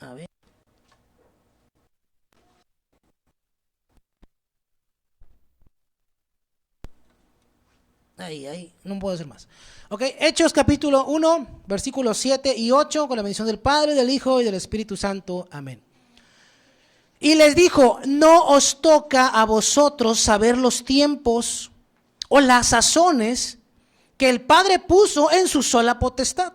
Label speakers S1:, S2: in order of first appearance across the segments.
S1: A ver. Ahí, no puedo hacer más. Ok, Hechos capítulo 1, versículos 7 y 8, con la bendición del Padre, del Hijo y del Espíritu Santo. Amén. Y les dijo: no os toca a vosotros saber los tiempos o las sazones que el Padre puso en su sola potestad.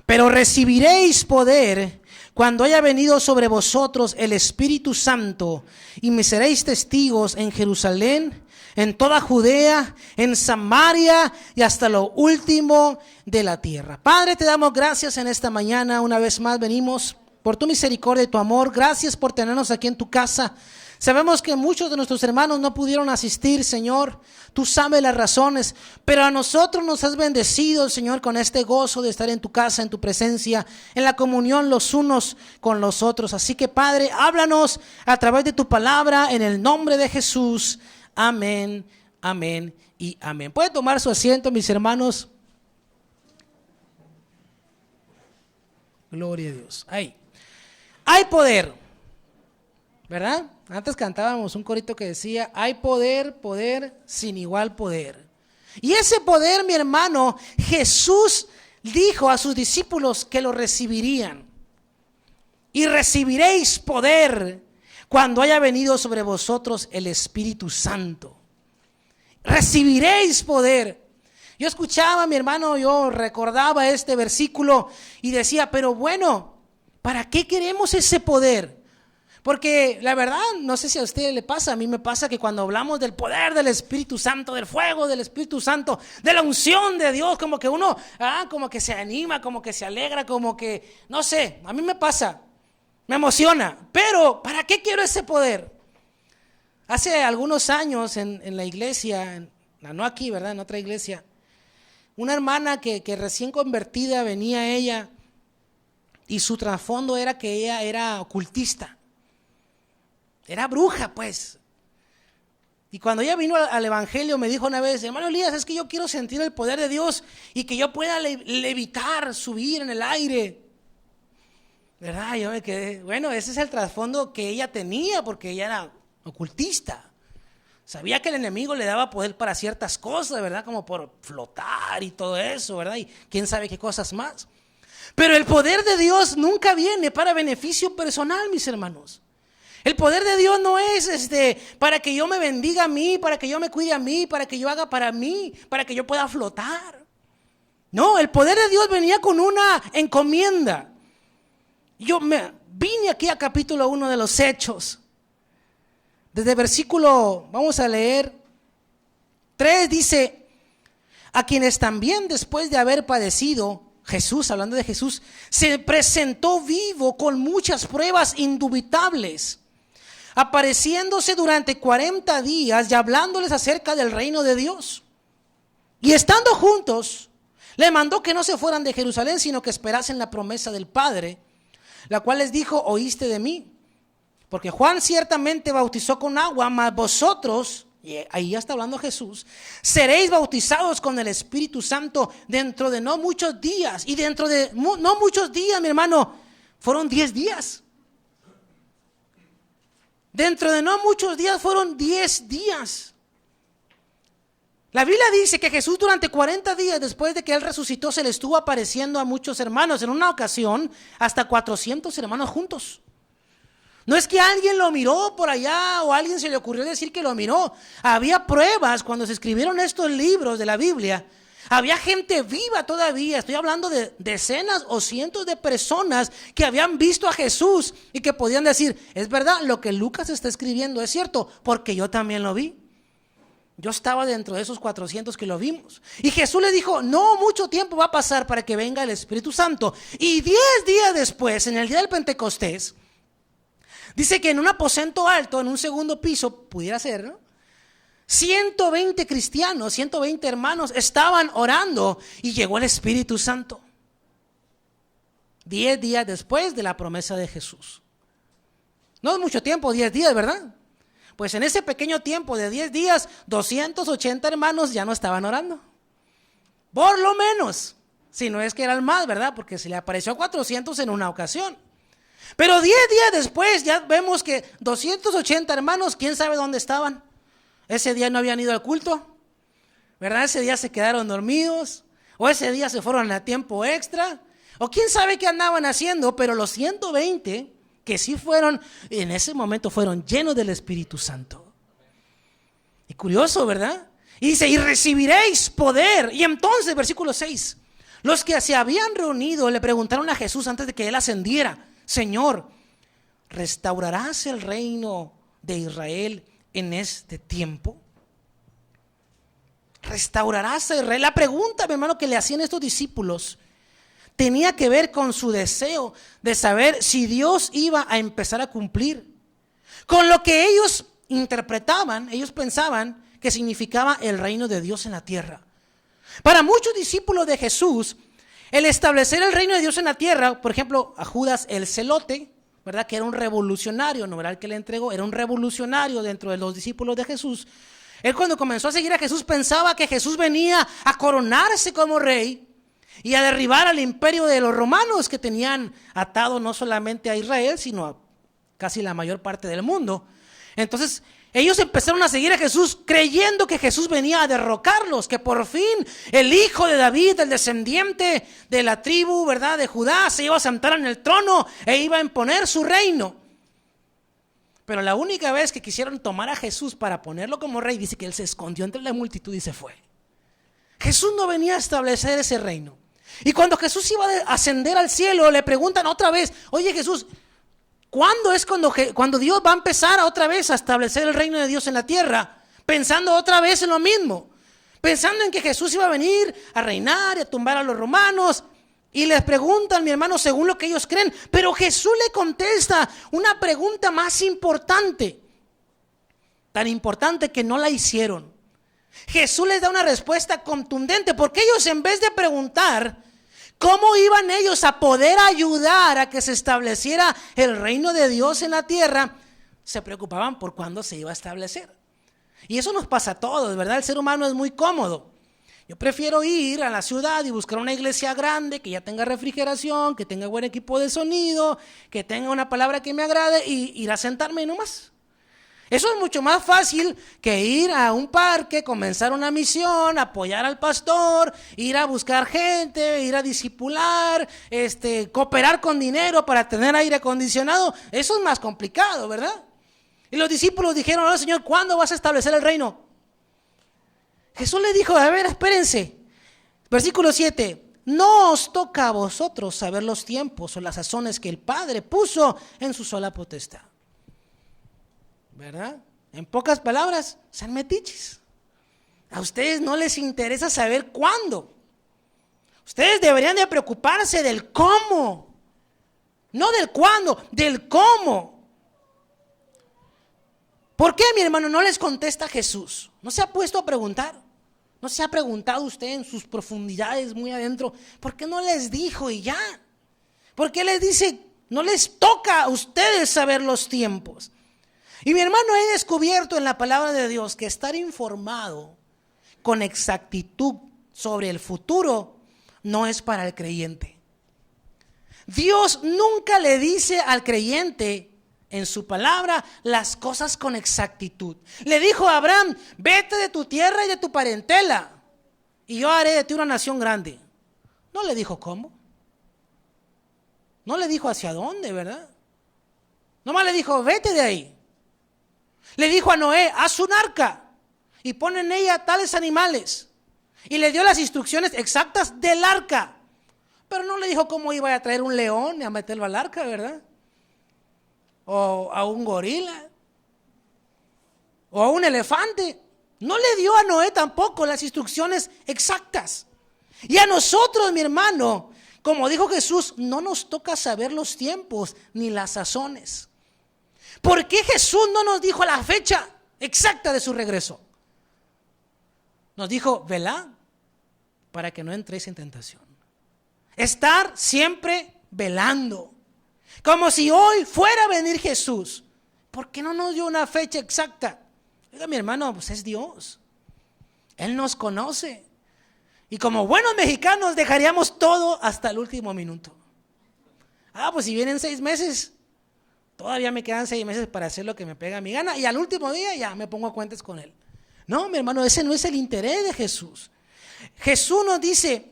S1: Pero recibiréis poder cuando haya venido sobre vosotros el Espíritu Santo, y me seréis testigos en Jerusalén, en toda Judea, en Samaria y hasta lo último de la tierra. Padre, te damos gracias en esta mañana. Una vez más venimos por tu misericordia y tu amor. Gracias por tenernos aquí en tu casa. Sabemos que muchos de nuestros hermanos no pudieron asistir, Señor. Tú sabes las razones, pero a nosotros nos has bendecido, Señor, con este gozo de estar en tu casa, en tu presencia, en la comunión los unos con los otros. Así que, Padre, háblanos a través de tu palabra en el nombre de Jesús. Amén, amén y amén. ¿Pueden tomar su asiento, mis hermanos? Gloria a Dios. Ahí. Hay poder, ¿verdad? Antes cantábamos un corito que decía: hay poder, poder sin igual poder. Y ese poder, mi hermano, Jesús dijo a sus discípulos que lo recibirían. Y recibiréis poder cuando haya venido sobre vosotros el Espíritu Santo. Recibiréis poder. Yo escuchaba, mi hermano, yo recordaba este versículo y decía: pero bueno, ¿para qué queremos ese poder? Porque la verdad, no sé si a usted le pasa, a mí me pasa que cuando hablamos del poder del Espíritu Santo, del fuego del Espíritu Santo, de la unción de Dios, como que uno, como que se anima, como que se alegra, como que, no sé, a mí me pasa, me emociona. Pero, ¿para qué quiero ese poder? Hace algunos años en la iglesia, no aquí, ¿verdad? En otra iglesia, una hermana que recién convertida venía ella, y su trasfondo era que ella era ocultista. Era bruja, pues. Y cuando ella vino al evangelio me dijo una vez: hermano Elías, es que yo quiero sentir el poder de Dios y que yo pueda levitar, subir en el aire. ¿Verdad? Yo me quedé, bueno, ese es el trasfondo que ella tenía, porque ella era ocultista. Sabía que el enemigo le daba poder para ciertas cosas, ¿verdad? Como por flotar y todo eso, ¿verdad? Y quién sabe qué cosas más. Pero el poder de Dios nunca viene para beneficio personal, mis hermanos. El poder de Dios no es para que yo me bendiga a mí, para que yo me cuide a mí, para que yo haga para mí, para que yo pueda flotar. No, el poder de Dios venía con una encomienda. Yo vine aquí a capítulo 1 de los Hechos. Desde versículo, vamos a leer 3, dice: a quienes también después de haber padecido, Jesús, hablando de Jesús, se presentó vivo con muchas pruebas indubitables, apareciéndose durante 40 días y hablándoles acerca del reino de Dios. Y estando juntos, le mandó que no se fueran de Jerusalén, sino que esperasen la promesa del Padre, la cual les dijo: oíste de mí. Porque Juan ciertamente bautizó con agua, mas vosotros, y ahí ya está hablando Jesús, seréis bautizados con el Espíritu Santo dentro de no muchos días. Y dentro de no muchos días, mi hermano, fueron 10 días. Dentro de no muchos días fueron 10 días. La Biblia dice que Jesús durante 40 días después de que Él resucitó se le estuvo apareciendo a muchos hermanos. En una ocasión hasta 400 hermanos juntos. No es que alguien lo miró por allá o a alguien se le ocurrió decir que lo miró. Había pruebas cuando se escribieron estos libros de la Biblia. Había gente viva todavía. Estoy hablando de decenas o cientos de personas que habían visto a Jesús y que podían decir: es verdad, lo que Lucas está escribiendo es cierto, porque yo también lo vi. Yo estaba dentro de esos 400 que lo vimos. Y Jesús le dijo: no mucho tiempo va a pasar para que venga el Espíritu Santo. Y 10 días después, en el día del Pentecostés, dice que en un aposento alto, en un segundo piso, pudiera ser, ¿no? 120 cristianos, 120 hermanos estaban orando y llegó el Espíritu Santo. 10 días después de la promesa de Jesús. No es mucho tiempo, 10 días, ¿verdad? Pues en ese pequeño tiempo de 10 días, 280 hermanos ya no estaban orando. Por lo menos, Si no es que eran más, ¿verdad? Porque se le apareció a 400 en una ocasión. Pero 10 días después ya vemos que 280 hermanos, ¿quién sabe dónde estaban? Ese día no habían ido al culto, ¿verdad? Ese día se quedaron dormidos, o ese día se fueron a tiempo extra, o quién sabe qué andaban haciendo, pero los 120 que sí fueron, en ese momento fueron llenos del Espíritu Santo. Y curioso, ¿verdad? Y dice, y recibiréis poder. Y entonces, versículo 6, los que se habían reunido le preguntaron a Jesús antes de que él ascendiera, Señor, ¿restaurarás el reino de Israel en este tiempo? ¿Restaurarás a Israel? La pregunta, mi hermano, que le hacían estos discípulos tenía que ver con su deseo de saber si Dios iba a empezar a cumplir con lo que ellos interpretaban. Ellos pensaban que significaba el reino de Dios en la tierra. Para muchos discípulos de Jesús, el establecer el reino de Dios en la tierra, por ejemplo, a Judas el Celote, ¿verdad? Que era un revolucionario, no era el que le entregó, era un revolucionario dentro de los discípulos de Jesús. Él, cuando comenzó a seguir a Jesús, pensaba que Jesús venía a coronarse como rey y a derribar al imperio de los romanos, que tenían atado no solamente a Israel, sino a casi la mayor parte del mundo. Entonces ellos empezaron a seguir a Jesús creyendo que Jesús venía a derrocarlos, que por fin el hijo de David, el descendiente de la tribu, ¿verdad?, de Judá, se iba a sentar en el trono e iba a imponer su reino. Pero la única vez que quisieron tomar a Jesús para ponerlo como rey, dice que él se escondió entre la multitud y se fue. Jesús no venía a establecer ese reino. Y cuando Jesús iba a ascender al cielo, le preguntan otra vez, oye Jesús, ¿cuándo es cuando Dios va a empezar otra vez a establecer el reino de Dios en la tierra? Pensando otra vez en lo mismo, pensando en que Jesús iba a venir a reinar y a tumbar a los romanos. Y les preguntan, mi hermano, según lo que ellos creen. Pero Jesús le contesta una pregunta más importante, tan importante que no la hicieron. Jesús les da una respuesta contundente, porque ellos, en vez de preguntar cómo iban ellos a poder ayudar a que se estableciera el reino de Dios en la tierra, se preocupaban por cuándo se iba a establecer. Y eso nos pasa a todos, ¿verdad? El ser humano es muy cómodo. Yo prefiero ir a la ciudad y buscar una iglesia grande, que ya tenga refrigeración, que tenga buen equipo de sonido, que tenga una palabra que me agrade, y ir a sentarme nomás. Eso es mucho más fácil que ir a un parque, comenzar una misión, apoyar al pastor, ir a buscar gente, ir a discipular, cooperar con dinero para tener aire acondicionado. Eso es más complicado, ¿verdad? Y los discípulos dijeron, no, Señor, ¿cuándo vas a establecer el reino? Jesús les dijo, a ver, espérense. Versículo 7, no os toca a vosotros saber los tiempos o las sazones que el Padre puso en su sola potestad. ¿Verdad? En pocas palabras, sean metiches. A ustedes no les interesa saber cuándo. Ustedes deberían de preocuparse del cómo. No del cuándo, del cómo. ¿Por qué, mi hermano, no les contesta Jesús? ¿No se ha puesto a preguntar? ¿No se ha preguntado usted en sus profundidades muy adentro? ¿Por qué no les dijo y ya? ¿Por qué les dice, no les toca a ustedes saber los tiempos? Y mi hermano, he descubierto en la palabra de Dios que estar informado con exactitud sobre el futuro no es para el creyente. Dios nunca le dice al creyente en su palabra las cosas con exactitud. Le dijo a Abraham, vete de tu tierra y de tu parentela y yo haré de ti una nación grande. No le dijo cómo. No le dijo hacia dónde, ¿verdad? Nomás le dijo, vete de ahí. Le dijo a Noé, haz un arca y pon en ella tales animales. Y le dio las instrucciones exactas del arca. Pero no le dijo cómo iba a traer un león y a meterlo al arca, ¿verdad? O a un gorila. O a un elefante. No le dio a Noé tampoco las instrucciones exactas. Y a nosotros, mi hermano, como dijo Jesús, no nos toca saber los tiempos ni las sazones. ¿Por qué Jesús no nos dijo la fecha exacta de su regreso? Nos dijo, velad para que no entréis en tentación. Estar siempre velando. Como si hoy fuera a venir Jesús. ¿Por qué no nos dio una fecha exacta? Oiga, mi hermano, pues es Dios. Él nos conoce. Y como buenos mexicanos dejaríamos todo hasta el último minuto. Pues si vienen 6 meses, todavía me quedan 6 meses para hacer lo que me pega mi gana. Y al último día ya me pongo a cuentas con él. No, mi hermano, ese no es el interés de Jesús. Jesús nos dice,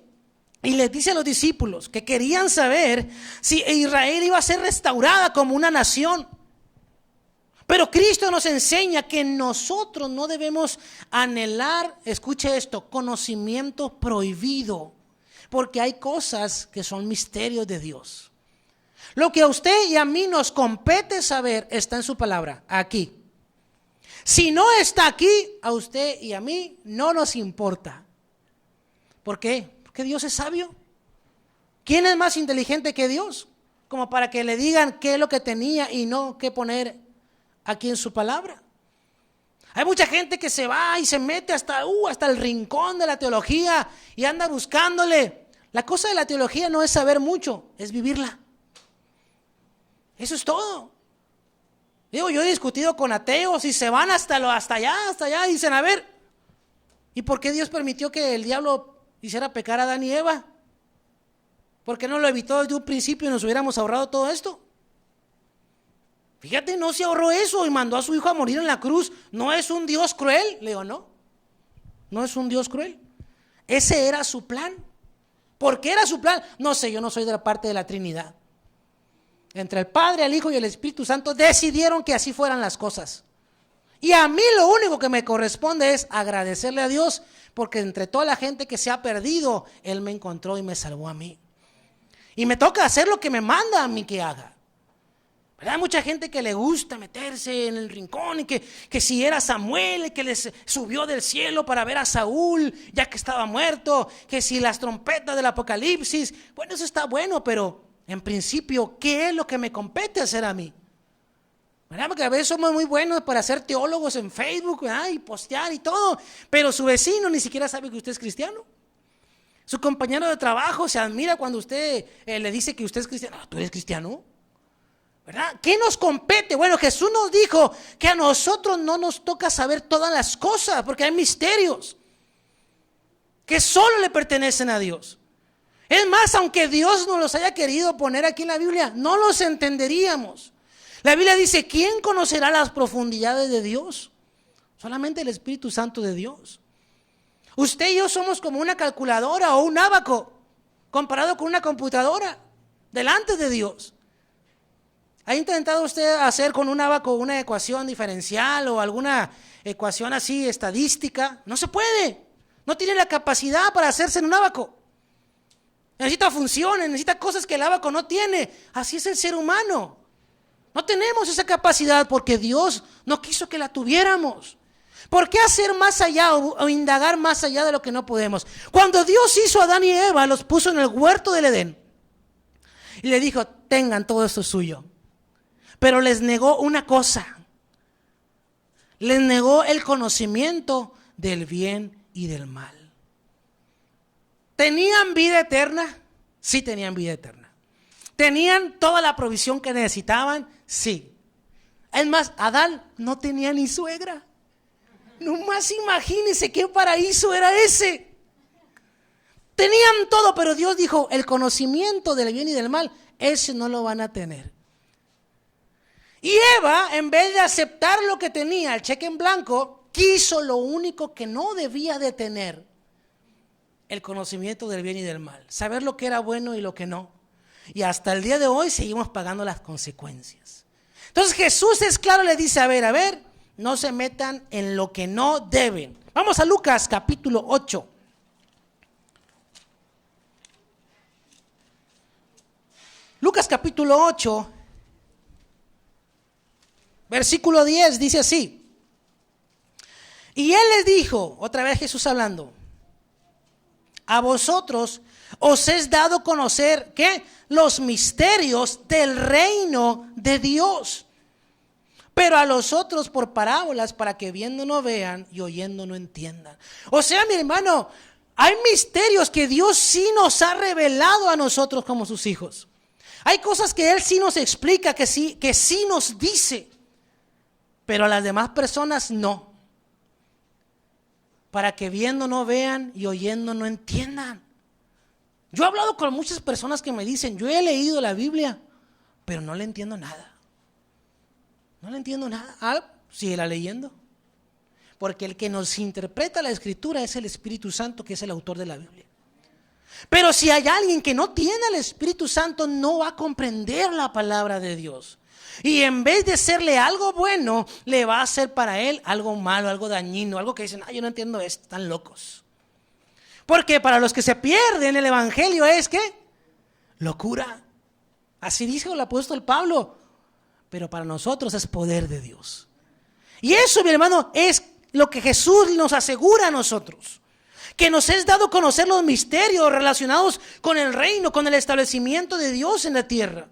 S1: y les dice a los discípulos que querían saber si Israel iba a ser restaurada como una nación. Pero Cristo nos enseña que nosotros no debemos anhelar, escuche esto, conocimiento prohibido, porque hay cosas que son misterios de Dios. Lo que a usted y a mí nos compete saber está en su palabra, aquí. Si no está aquí, a usted y a mí no nos importa. ¿Por qué? Porque Dios es sabio. ¿Quién es más inteligente que Dios? Como para que le digan qué es lo que tenía y no qué poner aquí en su palabra. Hay mucha gente que se va y se mete hasta el rincón de la teología y anda buscándole. La cosa de la teología no es saber mucho, es vivirla. Eso es todo. Yo he discutido con ateos y se van hasta allá, y dicen, a ver, ¿y por qué Dios permitió que el diablo hiciera pecar a Adán y Eva? ¿Por qué no lo evitó desde un principio y nos hubiéramos ahorrado todo esto? Fíjate, no se ahorró eso y mandó a su hijo a morir en la cruz. ¿No es un Dios cruel? Le digo, no es un Dios cruel. Ese era su plan. ¿Por qué era su plan? No sé, yo no soy de la parte de la Trinidad. Entre el Padre, el Hijo y el Espíritu Santo decidieron que así fueran las cosas. Y a mí lo único que me corresponde es agradecerle a Dios, porque entre toda la gente que se ha perdido, Él me encontró y me salvó a mí. Y me toca hacer lo que me manda a mí que haga. ¿Verdad? Hay mucha gente que le gusta meterse en el rincón y que si era Samuel, que les subió del cielo para ver a Saúl ya que estaba muerto, que si las trompetas del Apocalipsis, bueno, eso está bueno, pero en principio, ¿qué es lo que me compete hacer a mí? ¿Verdad? Porque a veces somos muy buenos para ser teólogos en Facebook, ¿verdad? Y postear y todo, pero su vecino ni siquiera sabe que usted es cristiano. Su compañero de trabajo se admira cuando usted le dice que usted es cristiano. ¿Tú eres cristiano? ¿Verdad? ¿Qué nos compete? Bueno, Jesús nos dijo que a nosotros no nos toca saber todas las cosas, porque hay misterios que solo le pertenecen a Dios. Es más, aunque Dios nos los haya querido poner aquí en la Biblia, no los entenderíamos. La Biblia dice, ¿quién conocerá las profundidades de Dios? Solamente el Espíritu Santo de Dios. Usted y yo somos como una calculadora o un ábaco comparado con una computadora delante de Dios. ¿Ha intentado usted hacer con un ábaco una ecuación diferencial o alguna ecuación así estadística? No se puede. No tiene la capacidad para hacerse en un ábaco. Necesita funciones, necesita cosas que el ábaco no tiene. Así es el ser humano. No tenemos esa capacidad porque Dios no quiso que la tuviéramos. ¿Por qué hacer más allá o indagar más allá de lo que no podemos? Cuando Dios hizo a Adán y Eva, los puso en el huerto del Edén y le dijo, tengan todo esto suyo. Pero les negó una cosa. Les negó el conocimiento del bien y del mal. ¿Tenían vida eterna? Sí, tenían vida eterna. ¿Tenían toda la provisión que necesitaban? Sí. Es más, Adán no tenía ni suegra. Nomás imagínense qué paraíso era ese. Tenían todo, pero Dios dijo, el conocimiento del bien y del mal, ese no lo van a tener. Y Eva, en vez de aceptar lo que tenía, el cheque en blanco, quiso lo único que no debía de tener. El conocimiento del bien y del mal. Saber lo que era bueno y lo que no. Y hasta el día de hoy seguimos pagando las consecuencias. Entonces Jesús es claro, le dice, a ver, no se metan en lo que no deben. Vamos a Lucas capítulo 8. Lucas capítulo 8, versículo 10 dice así. Y él les dijo, otra vez Jesús hablando, a vosotros os es dado conocer, ¿qué? Los misterios del reino de Dios. Pero a los otros por parábolas, para que viendo no vean y oyendo no entiendan. O sea, mi hermano, hay misterios que Dios sí nos ha revelado a nosotros como sus hijos. Hay cosas que Él sí nos explica, que sí nos dice. Pero a las demás personas no. para que viendo no vean y oyendo no entiendan. Yo he hablado con muchas personas que me dicen, yo he leído la Biblia, pero no le entiendo nada. No le entiendo nada. Síguela leyendo. Porque el que nos interpreta la Escritura es el Espíritu Santo, que es el autor de la Biblia. Pero si hay alguien que no tiene al Espíritu Santo, no va a comprender la palabra de Dios. Y en vez de serle algo bueno, le va a hacer para él algo malo, algo dañino, algo que dicen, yo no entiendo esto, están locos. Porque para los que se pierden el Evangelio es ¿qué? Locura. Así dijo el apóstol Pablo. Pero para nosotros es poder de Dios. Y eso, mi hermano, es lo que Jesús nos asegura a nosotros. Que nos es dado conocer los misterios relacionados con el reino, con el establecimiento de Dios en la tierra.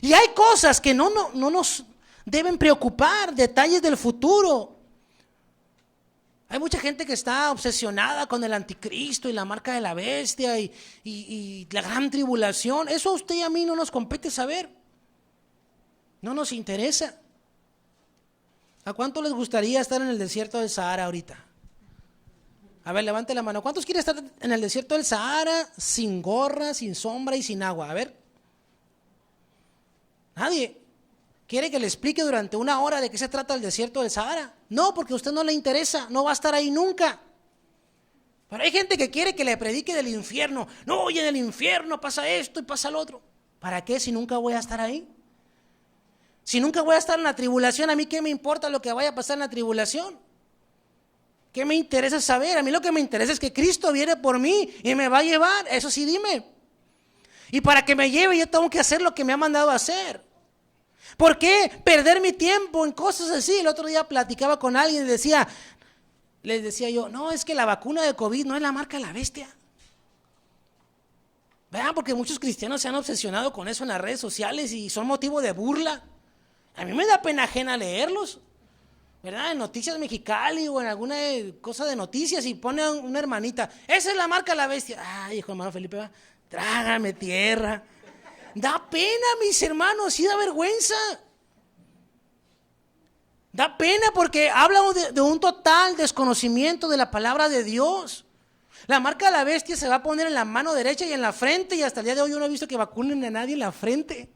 S1: Y hay cosas que no nos deben preocupar, detalles del futuro. Hay mucha gente que está obsesionada con el anticristo y la marca de la bestia y la gran tribulación. Eso a usted y a mí no nos compete saber. No nos interesa. ¿A cuánto les gustaría estar en el desierto del Sahara ahorita? A ver, levante la mano. ¿Cuántos quieren estar en el desierto del Sahara sin gorra, sin sombra y sin agua? A ver. Nadie. ¿Quiere que le explique durante 1 hora de qué se trata el desierto del Sahara? No, porque a usted no le interesa, no va a estar ahí nunca. Pero hay gente que quiere que le predique del infierno. No, y en el infierno pasa esto y pasa lo otro. ¿Para qué si nunca voy a estar ahí? Si nunca voy a estar en la tribulación, ¿a mí qué me importa lo que vaya a pasar en la tribulación? ¿Qué me interesa saber? A mí lo que me interesa es que Cristo viene por mí y me va a llevar. Eso sí, dime. Y para que me lleve yo tengo que hacer lo que me ha mandado a hacer. ¿Por qué perder mi tiempo en cosas así? El otro día platicaba con alguien y les decía yo, no, es que la vacuna de COVID no es la marca de la bestia. Vean, porque muchos cristianos se han obsesionado con eso en las redes sociales y son motivo de burla. A mí me da pena ajena leerlos, ¿verdad? En Noticias Mexicali o en alguna cosa de noticias y pone una hermanita, esa es la marca de la bestia. Ay, hijo hermano Felipe, va, trágame tierra. Da pena, mis hermanos, sí da vergüenza. Da pena porque hablan de un total desconocimiento de la palabra de Dios. La marca de la bestia se va a poner en la mano derecha y en la frente, y hasta el día de hoy yo no he visto que vacunen a nadie en la frente.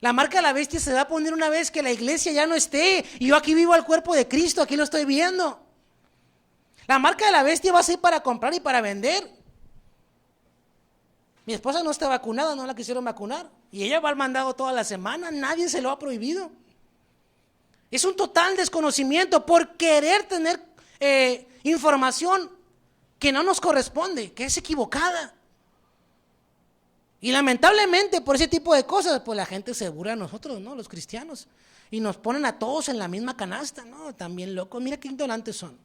S1: La marca de la bestia se va a poner una vez que la iglesia ya no esté, y yo aquí vivo al cuerpo de Cristo, aquí lo estoy viendo. La marca de la bestia va a ser para comprar y para vender. Mi esposa no está vacunada, no la quisieron vacunar, y ella va al mandado toda la semana, nadie se lo ha prohibido. Es un total desconocimiento por querer tener información que no nos corresponde, que es equivocada. Y lamentablemente por ese tipo de cosas, pues la gente se burla a nosotros, ¿no? Los cristianos, y nos ponen a todos en la misma canasta, ¿no? También locos, mira qué ignorantes son.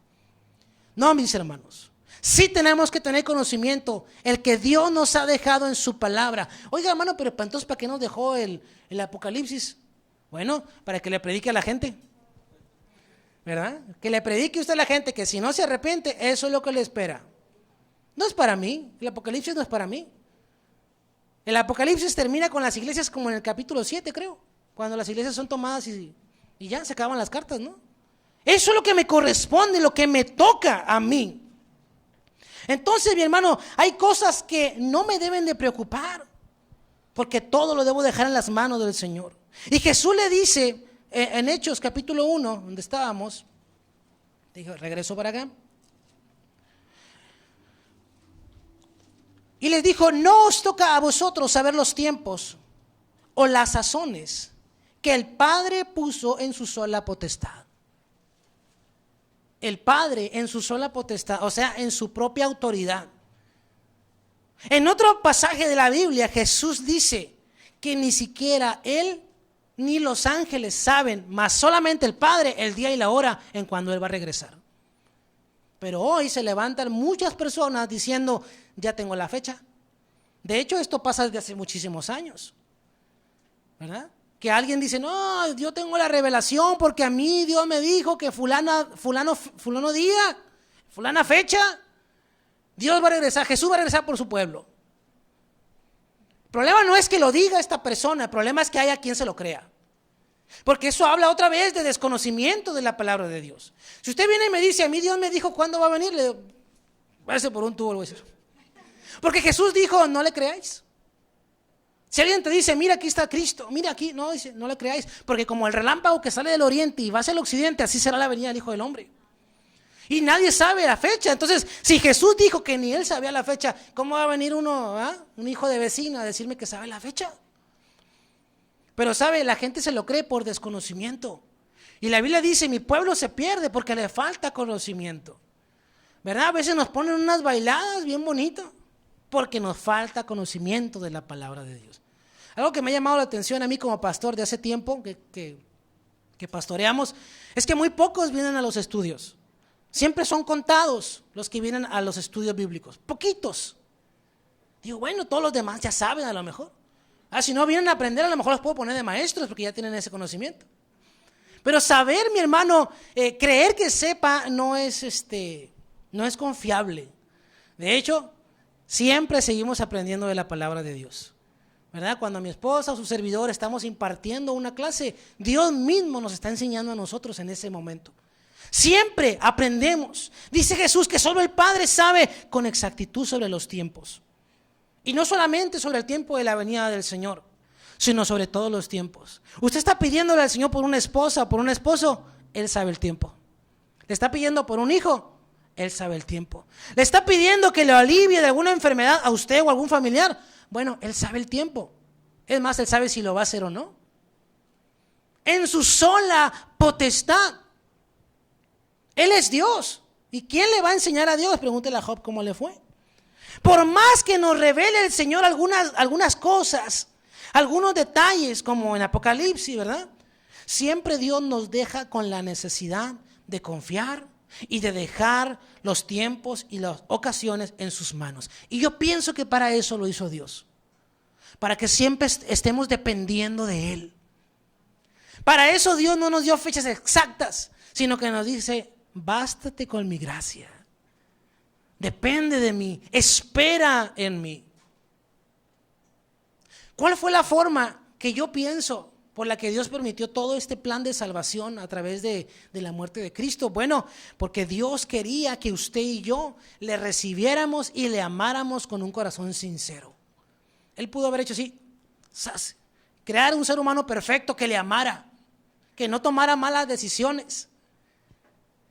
S1: No, mis hermanos, sí tenemos que tener conocimiento, el que Dios nos ha dejado en su palabra. Oiga, hermano, pero entonces ¿para qué nos dejó el Apocalipsis? Bueno, para que le predique a la gente, ¿verdad? Que le predique usted a la gente que si no se arrepiente, eso es lo que le espera. No es para mí, el Apocalipsis no es para mí. El Apocalipsis termina con las iglesias como en el capítulo 7, creo, cuando las iglesias son tomadas y ya se acaban las cartas, ¿no? Eso es lo que me corresponde, lo que me toca a mí. Entonces, mi hermano, hay cosas que no me deben de preocupar, porque todo lo debo dejar en las manos del Señor. Y Jesús le dice en Hechos capítulo 1, donde estábamos, regreso para acá, y les dijo, no os toca a vosotros saber los tiempos o las sazones que el Padre puso en su sola potestad. El Padre en su sola potestad, o sea, en su propia autoridad. En otro pasaje de la Biblia, Jesús dice que ni siquiera Él ni los ángeles saben, mas solamente el Padre, el día y la hora en cuando Él va a regresar. Pero hoy se levantan muchas personas diciendo, ya tengo la fecha. De hecho, esto pasa desde hace muchísimos años, ¿verdad? Que alguien dice, no, yo tengo la revelación porque a mí Dios me dijo que fulano día, fulana fecha, Dios va a regresar, Jesús va a regresar por su pueblo. El problema no es que lo diga esta persona, el problema es que haya quien se lo crea. Porque eso habla otra vez de desconocimiento de la palabra de Dios. Si usted viene y me dice, a mí Dios me dijo cuándo va a venir, le digo, váyase por un tubo, le voy a decir. Porque Jesús dijo, no le creáis. Si alguien te dice, mira aquí está Cristo, mira aquí, no, dice, no le creáis. Porque como el relámpago que sale del oriente y va hacia el occidente, así será la venida del Hijo del Hombre. Y nadie sabe la fecha. Entonces, si Jesús dijo que ni él sabía la fecha, ¿cómo va a venir un hijo de vecino a decirme que sabe la fecha? Pero sabe, la gente se lo cree por desconocimiento. Y la Biblia dice, mi pueblo se pierde porque le falta conocimiento. ¿Verdad? A veces nos ponen unas bailadas bien bonitas porque nos falta conocimiento de la palabra de Dios. Algo que me ha llamado la atención a mí como pastor de hace tiempo que pastoreamos, es que muy pocos vienen a los estudios. Siempre son contados los que vienen a los estudios bíblicos. Poquitos. Digo, bueno, todos los demás ya saben a lo mejor. Si no vienen a aprender, a lo mejor los puedo poner de maestros porque ya tienen ese conocimiento. Pero saber, mi hermano, creer que sepa no es confiable. De hecho, siempre seguimos aprendiendo de la palabra de Dios. ¿Verdad? Cuando mi esposa o su servidor estamos impartiendo una clase, Dios mismo nos está enseñando a nosotros en ese momento. Siempre aprendemos. Dice Jesús que solo el Padre sabe con exactitud sobre los tiempos. Y no solamente sobre el tiempo de la venida del Señor, sino sobre todos los tiempos. Usted está pidiéndole al Señor por una esposa o por un esposo, Él sabe el tiempo. Le está pidiendo por un hijo, Él sabe el tiempo. Le está pidiendo que le alivie de alguna enfermedad a usted o a algún familiar, bueno, Él sabe el tiempo. Es más, Él sabe si lo va a hacer o no. En su sola potestad. Él es Dios. ¿Y quién le va a enseñar a Dios? Pregúntele a Job cómo le fue. Por más que nos revele el Señor algunas cosas, algunos detalles, como en Apocalipsis, ¿verdad? Siempre Dios nos deja con la necesidad de confiar y de dejar los tiempos y las ocasiones en sus manos. Y yo pienso que para eso lo hizo Dios. Para que siempre estemos dependiendo de Él. Para eso Dios no nos dio fechas exactas, sino que nos dice, bástate con mi gracia. Depende de mí, espera en mí. ¿Cuál fue la forma que yo pienso por la que Dios permitió todo este plan de salvación a través de la muerte de Cristo? Bueno, porque Dios quería que usted y yo le recibiéramos y le amáramos con un corazón sincero. Él pudo haber hecho así, crear un ser humano perfecto que le amara, que no tomara malas decisiones,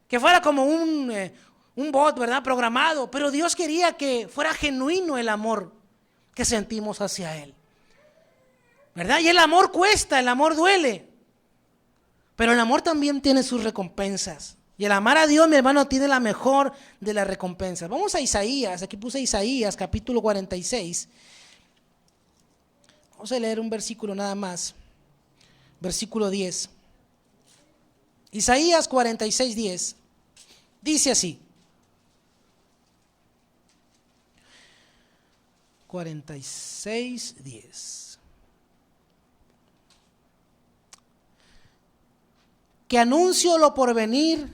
S1: que fuera como un bot, ¿verdad? Programado, pero Dios quería que fuera genuino el amor que sentimos hacia Él, ¿verdad? Y el amor cuesta, el amor duele, pero el amor también tiene sus recompensas. Y el amar a Dios, mi hermano, tiene la mejor de las recompensas. Vamos a Isaías, aquí puse Isaías, capítulo 46. Vamos a leer un versículo nada más, versículo 10. Isaías 46, 10. Dice así. 46, 10. Que anuncio lo por venir.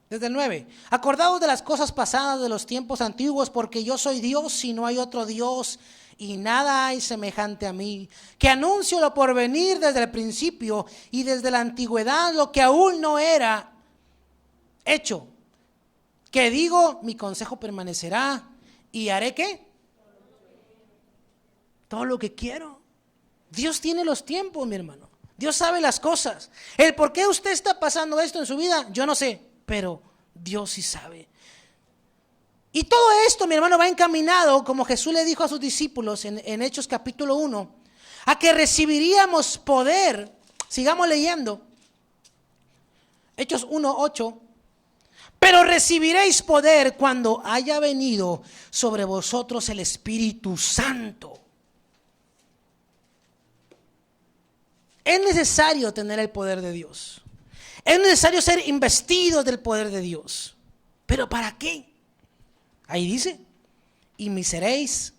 S1: Desde el 9. Acordaos de las cosas pasadas de los tiempos antiguos, porque yo soy Dios y no hay otro Dios, y nada hay semejante a mí. Que anuncio lo por venir desde el principio y desde la antigüedad, lo que aún no era hecho. Que digo, mi consejo permanecerá y haré ¿qué? Todo lo que quiero. Dios tiene los tiempos, mi hermano. Dios sabe las cosas. El por qué usted está pasando esto en su vida, yo no sé, pero Dios sí sabe. Y todo esto, mi hermano, va encaminado, como Jesús le dijo a sus discípulos en Hechos capítulo 1, a que recibiríamos poder. Sigamos leyendo. Hechos 1:8. Pero recibiréis poder cuando haya venido sobre vosotros el Espíritu Santo. Es necesario tener el poder de Dios. Es necesario ser investidos del poder de Dios. ¿Pero para qué? Ahí dice, y me seréis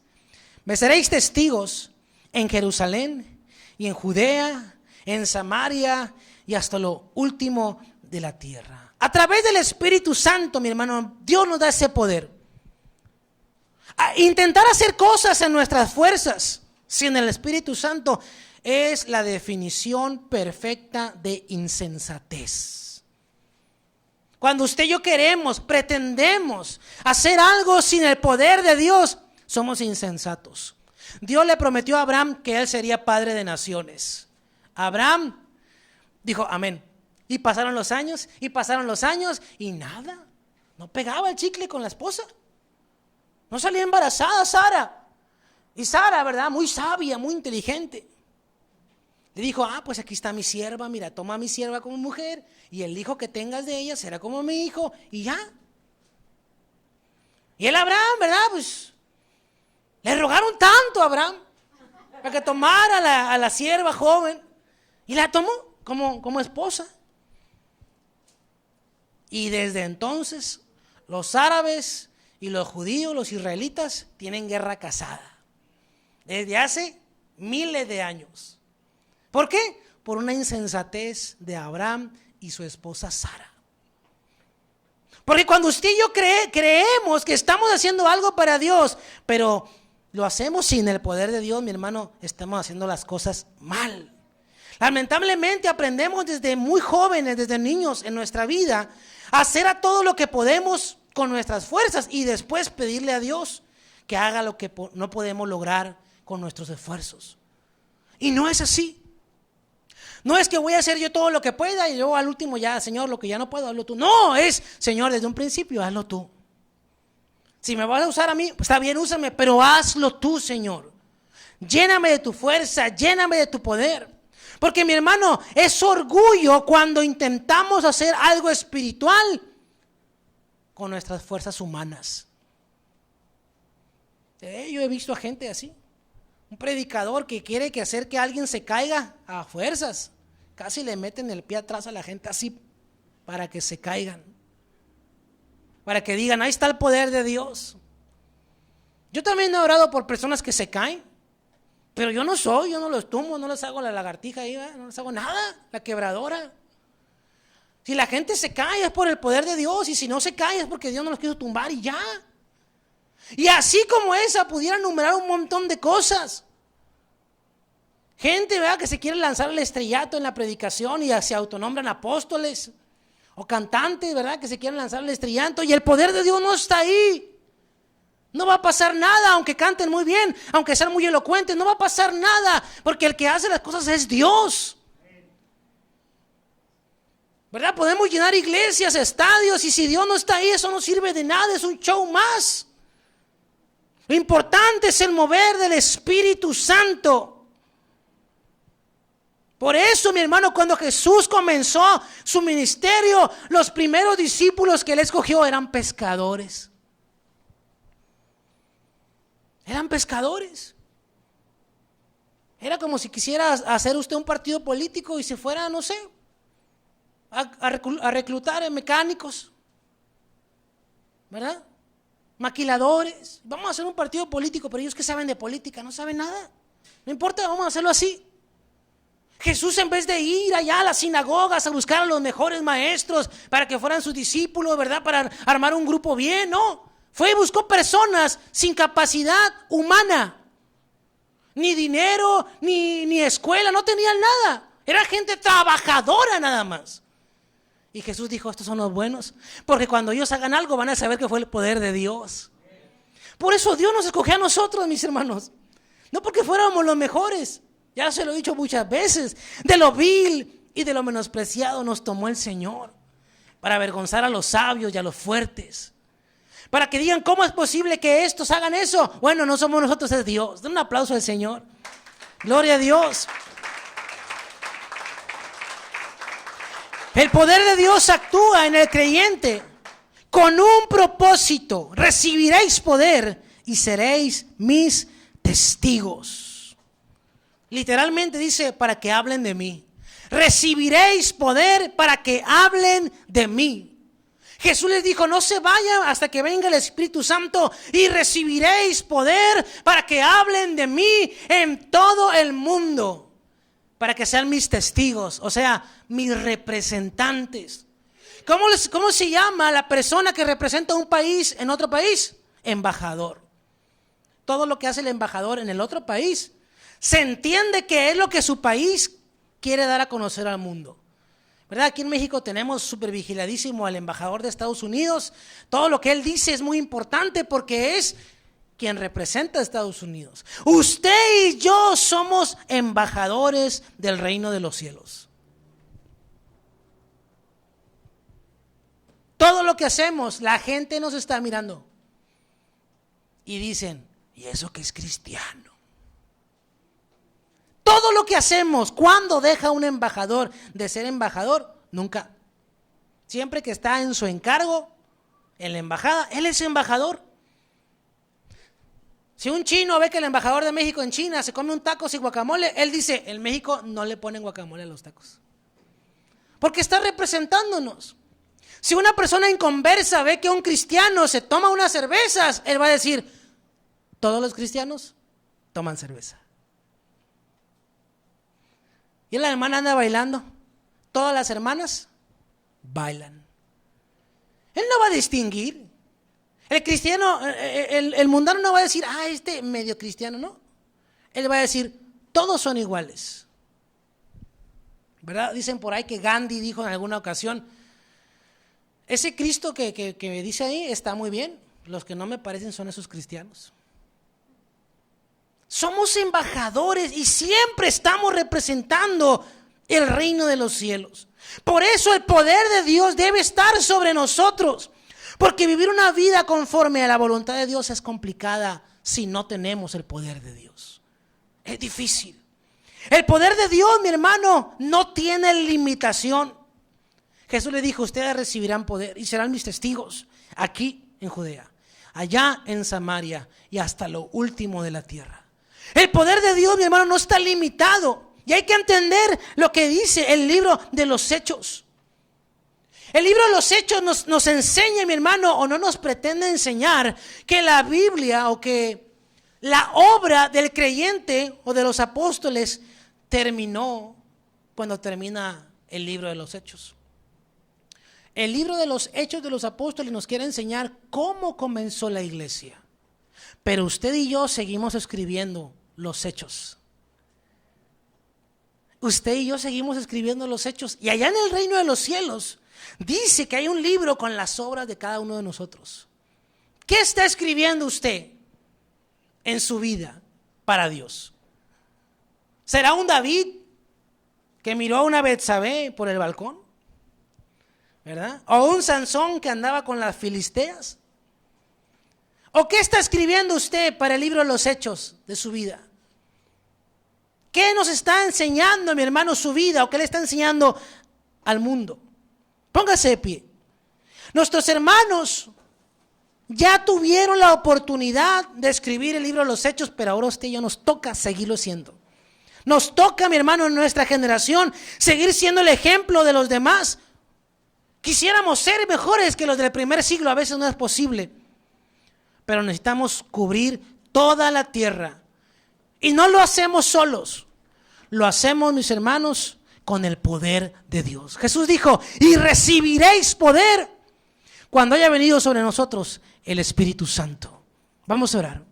S1: testigos en Jerusalén y en Judea, en Samaria y hasta lo último de la tierra. A través del Espíritu Santo, mi hermano, Dios nos da ese poder. A intentar hacer cosas en nuestras fuerzas sin el Espíritu Santo es la definición perfecta de insensatez. Cuando usted y yo queremos, pretendemos hacer algo sin el poder de Dios, somos insensatos. Dios le prometió a Abraham que él sería padre de naciones. Abraham dijo amén. Y pasaron los años y nada. No pegaba el chicle con la esposa. No salía embarazada Sara. Y Sara, ¿verdad? Muy sabia, muy inteligente. Le dijo, pues aquí está mi sierva, mira, toma a mi sierva como mujer y el hijo que tengas de ella será como mi hijo y ya. Y el Abraham, ¿verdad? Pues le rogaron tanto a Abraham para que tomara a la sierva joven y la tomó como esposa. Y desde entonces los árabes y los judíos, los israelitas, tienen guerra casada. Desde hace miles de años. ¿Por qué? Por una insensatez de Abraham y su esposa Sara. Porque cuando usted y yo creemos que estamos haciendo algo para Dios, pero lo hacemos sin el poder de Dios, mi hermano, estamos haciendo las cosas mal. Lamentablemente aprendemos desde muy jóvenes, desde niños en nuestra vida, a hacer a todo lo que podemos con nuestras fuerzas y después pedirle a Dios que haga lo que no podemos lograr con nuestros esfuerzos. Y no es así. No es que voy a hacer yo todo lo que pueda y luego al último ya, Señor, lo que ya no puedo, hazlo tú. No, es, Señor, desde un principio, hazlo tú. Si me vas a usar a mí, pues está bien, úsame, pero hazlo tú, Señor. Lléname de tu fuerza, lléname de tu poder. Porque mi hermano, es orgullo cuando intentamos hacer algo espiritual con nuestras fuerzas humanas. Yo he visto a gente así. Un predicador que quiere hacer que alguien se caiga a fuerzas. Casi le meten el pie atrás a la gente así para que se caigan. Para que digan, ahí está el poder de Dios. Yo también he orado por personas que se caen. Pero yo no los tumbo, no les hago la lagartija ahí, no les hago nada, la quebradora. Si la gente se cae es por el poder de Dios y si no se cae es porque Dios no los quiso tumbar y ya. Y así como esa pudiera enumerar un montón de cosas. Gente, ¿verdad?, que se quiere lanzar al estrellato en la predicación y se autonombran apóstoles. O cantantes, ¿verdad?, que se quieren lanzar al estrellato y el poder de Dios no está ahí. No va a pasar nada, aunque canten muy bien, aunque sean muy elocuentes, no va a pasar nada, porque el que hace las cosas es Dios. ¿Verdad? Podemos llenar iglesias, estadios, y si Dios no está ahí, eso no sirve de nada, es un show más. Lo importante es el mover del Espíritu Santo. Por eso, mi hermano, cuando Jesús comenzó su ministerio, los primeros discípulos que él escogió eran pescadores. Eran pescadores. Era como si quisiera hacer usted un partido político y se fuera, no sé, a reclutar mecánicos, ¿verdad? Maquiladores. Vamos a hacer un partido político, pero ellos que saben de política, no saben nada. No importa, vamos a hacerlo así. Jesús, en vez de ir allá a las sinagogas a buscar a los mejores maestros para que fueran sus discípulos, ¿verdad?, para armar un grupo bien, no. Fue y buscó personas sin capacidad humana. Ni dinero, ni escuela, no tenían nada. Era gente trabajadora nada más. Y Jesús dijo, estos son los buenos, porque cuando ellos hagan algo van a saber que fue el poder de Dios. Por eso Dios nos escogió a nosotros, mis hermanos. No porque fuéramos los mejores. Ya se lo he dicho muchas veces. De lo vil y de lo menospreciado nos tomó el Señor para avergonzar a los sabios y a los fuertes. Para que digan, ¿cómo es posible que estos hagan eso? Bueno, no somos nosotros, es Dios. Den un aplauso al Señor. Gloria a Dios. El poder de Dios actúa en el creyente con un propósito. Recibiréis poder y seréis mis testigos. Literalmente dice, para que hablen de mí. Recibiréis poder para que hablen de mí. Jesús les dijo, no se vayan hasta que venga el Espíritu Santo y recibiréis poder para que hablen de mí en todo el mundo. Para que sean mis testigos, o sea, mis representantes. ¿Cómo se llama la persona que representa un país en otro país? Embajador. Todo lo que hace el embajador en el otro país Se entiende que es lo que su país quiere dar a conocer al mundo. ¿Verdad? Aquí en México tenemos súper vigiladísimo al embajador de Estados Unidos. Todo lo que él dice es muy importante porque es quien representa a Estados Unidos. Usted y yo somos embajadores del reino de los cielos. Todo lo que hacemos, la gente nos está mirando. Y dicen, ¿y eso que es cristiano? Todo lo que hacemos, ¿cuándo deja un embajador de ser embajador? Nunca. Siempre que está en su encargo, en la embajada, él es embajador. Si un chino ve que el embajador de México en China se come un taco sin guacamole, él dice, en México no le ponen guacamole a los tacos. Porque está representándonos. Si una persona inconversa ve que un cristiano se toma unas cervezas, él va a decir, todos los cristianos toman cerveza. Y la hermana anda bailando. Todas las hermanas bailan. Él no va a distinguir. El cristiano, el mundano no va a decir, este medio cristiano, no. Él va a decir, todos son iguales. ¿Verdad? Dicen por ahí que Gandhi dijo en alguna ocasión, ese Cristo que me dice ahí está muy bien. Los que no me parecen son esos cristianos. Somos embajadores y siempre estamos representando el reino de los cielos. Por eso el poder de Dios debe estar sobre nosotros. Porque vivir una vida conforme a la voluntad de Dios es complicada si no tenemos el poder de Dios. Es difícil. El poder de Dios, mi hermano, no tiene limitación. Jesús le dijo, ustedes recibirán poder y serán mis testigos aquí en Judea, allá en Samaria y hasta lo último de la tierra. El poder de Dios, mi hermano, no está limitado. Y hay que entender lo que dice el libro de los Hechos. El libro de los Hechos nos enseña, mi hermano, o no nos pretende enseñar que la Biblia o que la obra del creyente o de los apóstoles terminó cuando termina el libro de los Hechos. El libro de los Hechos de los apóstoles nos quiere enseñar cómo comenzó la iglesia. Pero usted y yo seguimos escribiendo los hechos. Usted y yo seguimos escribiendo los hechos. Y allá en el reino de los cielos dice que hay un libro con las obras de cada uno de nosotros. ¿Qué está escribiendo usted en su vida para Dios? ¿Será un David que miró a una Betsabé por el balcón? ¿Verdad? ¿O un Sansón que andaba con las filisteas? ¿O qué está escribiendo usted para el libro de los hechos de su vida? ¿Qué nos está enseñando, mi hermano, su vida? ¿O qué le está enseñando al mundo? Póngase de pie. Nuestros hermanos ya tuvieron la oportunidad de escribir el libro de los hechos, pero ahora a usted y yo nos toca seguirlo siendo. Nos toca, mi hermano, en nuestra generación, seguir siendo el ejemplo de los demás. Quisiéramos ser mejores que los del primer siglo, a veces no es posible. Pero necesitamos cubrir toda la tierra. Y no lo hacemos solos. Lo hacemos, mis hermanos, con el poder de Dios. Jesús dijo, y recibiréis poder cuando haya venido sobre nosotros el Espíritu Santo. Vamos a orar.